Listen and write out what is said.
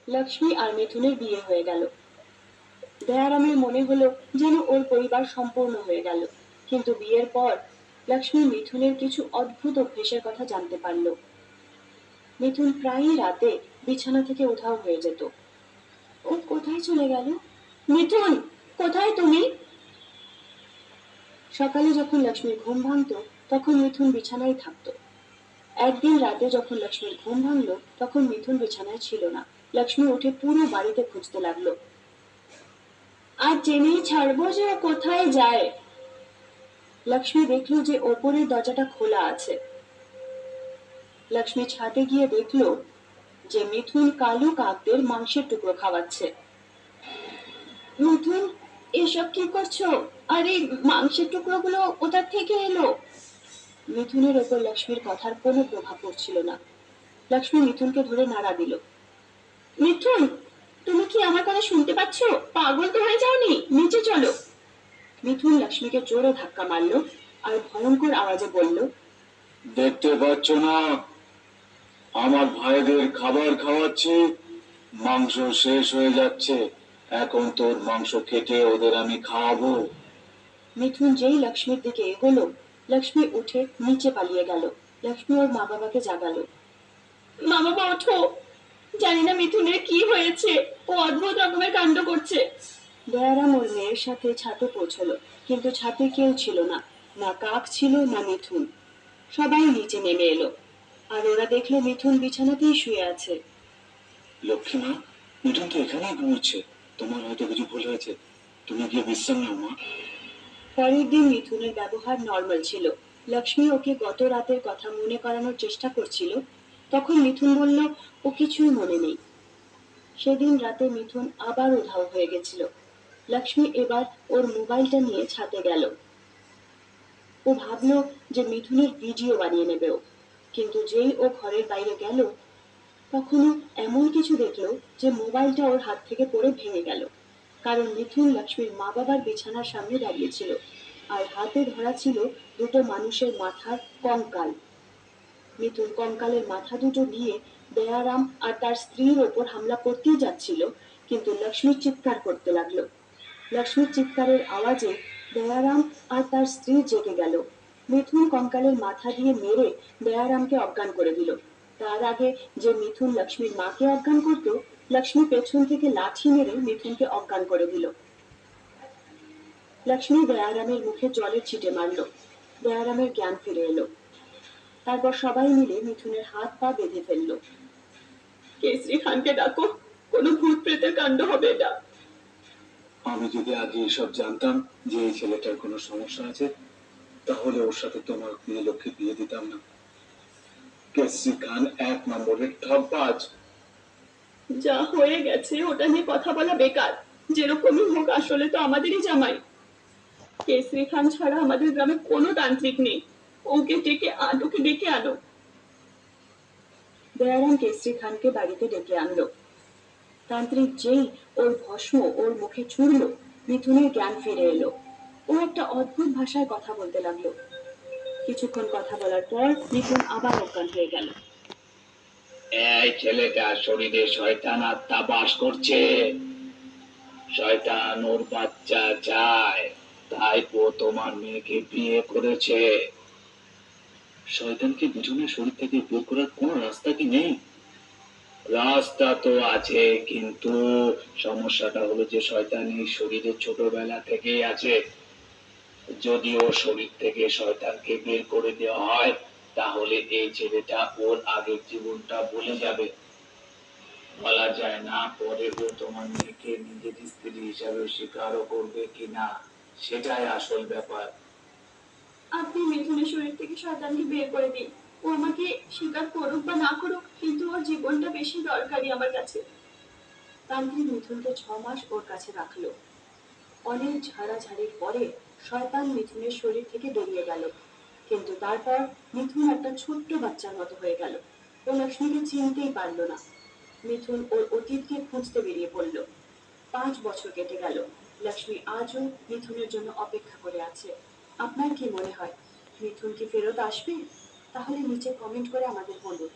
লক্ষ্মী আর মিথুনের বিয়ে হয়ে গেল। দয়ারামের মনে হলো যেন ওর পরিবার সম্পূর্ণ হয়ে গেল। কিন্তু বিয়ের পর লক্ষ্মী মিথুনের কিছু অদ্ভুত অভ্যেসের কথা জানতে পারল। মিথুন প্রায়ই রাতে বিছানা থেকে উধাও হয়ে যেত। ও কোথায় চলে গেল? মিথুন, কোথায় তুমি? সকালে যখন লক্ষ্মীর ঘুম ভাঙত তখন মিথুন বিছানায় থাকত। একদিন রাতে যখন লক্ষ্মীর ঘুম ভাঙল তখন মিথুন বিছানায় ছিল না। লক্ষ্মী উঠে পুরো বাড়িতে খুঁজতে লাগলো। আজ জেনেই ছাড়বো যে ও কোথায় যায়। লক্ষ্মী দেখল যে ওপরের দরজাটা খোলা আছে। লক্ষ্মী ছাদে গিয়ে দেখল যে মিথুন কালু কাকদের মাংসের টুকরো খাওয়াচ্ছে। মিথুন, এসব কি করছো? আর এই মাংসের টুকরোগুলো কোথা থেকে এলো? মিথুনের ওপর লক্ষ্মীর কথার কোনো প্রভাব পড়ছিল না। লক্ষ্মী মিথুনকে ধরে নাড়া দিল। মিথুন, তুমি কি আমার কথা শুনতে পাচ্ছ? পাগল তো হয়ে যাওনি? নিচে চলো। মিথুন লক্ষ্মীকে জোরে ধাক্কা মারল আর ভয়ঙ্কর আওয়াজে বলল, দেখতে পাচ্ছ না আমার ভাইদের খাবার খাওয়াচ্ছি, মাংস শেষ হয়ে যাচ্ছে, এখন তোর মাংস কেটে ওদের আমি খাওয়াবো। মিথুন যেই লক্ষ্মীর দিকে এগোলো, লক্ষ্মী উঠে নিচে পালিয়ে গেল। লক্ষ্মী ওর মা বাবাকে জাগালো। মা বাবা ওঠো, জানি না মিথুনের কি হয়েছে, ও অদ্ভুত রকমের কাণ্ড করছে। দয়ারাম ওর মেয়ের সাথে ছাদে পৌঁছলো, কিন্তু ছাদে কেউ ছিল না, না কাক ছিল না মিথুন। সবাই নিচে নেমে এলো, আর ওরা দেখলো মিথুন বিছানাতেই শুয়ে আছে। লক্ষ্মীমা, মিঠুন তো এখানেই ঘুমোচ্ছে, তোমার হয়তো কিছু ভুল হয়েছে, তুমি গিয়ে বিশ্রাম নাও মা। পরের দিন মিথুনের ব্যবহার নর্মাল ছিল। লক্ষ্মী ওকে গত রাতের কথা মনে করানোর চেষ্টা করছিল। তখন মিথুন বলল ও কিছুই মনে নেই। সেদিন রাতে মিথুন আবার উধাও হয়ে গেছিল। লক্ষ্মী এবার ওর মোবাইলটা নিয়ে ছাদে গেল। ও ভাবলো যে মিথুনের ভিডিও বানিয়ে নেবে ও। কিন্তু যেই ও ঘরের বাইরে গেল তখনও এমন কিছু দেখলো যে মোবাইলটা ওর হাত থেকে পড়ে ভেঙে গেল। কারণ মিথুন লক্ষ্মীর মা বাবার বিছানার সামনে দাঁড়িয়েছিল, আর হাতে ধরা ছিল দুটো মানুষের মাথার কঙ্কাল। মিথুন কঙ্কালের মাথা দুটো দিয়ে দয়ারাম আর তার স্ত্রীর ওপর হামলা করতেই যাচ্ছিল, কিন্তু লক্ষ্মী চিৎকার করতে লাগলো। লক্ষ্মীর চিৎকারের আওয়াজে দয়ারাম আর তার স্ত্রী জেগে গেল। মিথুন কঙ্কালের মাথা দিয়ে মেরে দয়ারামকে অজ্ঞান করে দিল। তার আগে যে মিথুন লক্ষ্মীর মাকে অজ্ঞান করত, লক্ষ্মী পেছন থেকে লাঠি মেরে মিথুনকে অজ্ঞান করে দিল। লক্ষ্মী দয়ারামের মুখে জলের ছিটে মারল। দয়ারামের জ্ঞান ফিরে এলো। তারপর সবাই মিলে মিথুনের হাত পা বেঁধে ফেললো। কেসরি খানকে ডাকো, কোনো ভূত প্রেতের কাণ্ড হবে এটা। আমি যদি আগে এসব জানতাম যে এই ছেলেটার কোনো সমস্যা আছে, তাহলে ওর সাথে তোমার প্রিয় লক্ষ্মী বিয়ে দিতাম না। কেসরি খান এক নম্বরের ঠকবাজ। যা হয়ে গেছে ওটা নিয়ে কথা বলা বেকার। যেরকমই হোক আসলে তো আমাদেরই জামাই। কেসরি খান ছাড়া আমাদের গ্রামে কোনো তান্ত্রিক নেই। ওকে ডেকে আনো। দয়ারাম কেসরি খানকে বাড়িতে ডেকে আনলো। তান্ত্রিক যেই ওর ভস্ম ওর মুখে ছুড়ল, মিথুনের জ্ঞান ফিরে এলো। ও একটা অদ্ভুত ভাষায় কথা বলতে লাগলো। কিছুক্ষণ কথা বলার পর মিথুন আবার অজ্ঞান হয়ে গেল। এই ছেলেটার শরীরে শয়তান আত্মা বাস করছে, শয়তান ওর বাচ্চা চায়, তাই ও তোমার মেয়েকে বিয়ে করেছে। শয়তানকে মিঠুনের শরীর থেকে বের করার কোনো রাস্তা কি নেই? রাস্তা তো আছে, কিন্তু সমস্যাটা হলো যে শয়তান এই শরীরে ছোটবেলা থেকেই আছে। যদি ওর শরীর থেকে শয়তানকে বের করে দেওয়া হয়, তাহলে এই ছেলেটা ওর আগের জীবনটা ভুলে যাবে। বলা যায় না পরে ও তোমার মেয়েকে নিজের স্ত্রী হিসাবে স্বীকারও করবে কিনা, সেটাই আসল ব্যাপার। আপনি মিথুনের শরীর থেকে শয়তানকে বের করে দিন। ও আমাকে স্বীকার করুক বা না করুক, কিন্তু ওর জীবনটা বেশি দরকারি আমার কাছে। তান্ত্রিক মিথুনকে 6 মাস ওর কাছে রাখলো। অনেক ঝাড়াঝাড়ির পরে শয়তান মিথুনের শরীর থেকে বেরিয়ে গেল। কিন্তু তারপর মিথুন একটা ছোট্ট বাচ্চার মতো হয়ে গেল। ও লক্ষ্মীকে চিনতেই পারল না। মিথুন ওর অতীতকে খুঁজতে বেরিয়ে পড়ল। 5 বছর কেটে গেল। লক্ষ্মী আজও মিথুনের জন্য অপেক্ষা করে আছে। আপনার কি মনে হয় মিথুন কি ফেরত আসবে? তাহলে নিচে কমেন্ট করে আমাদের বলুন।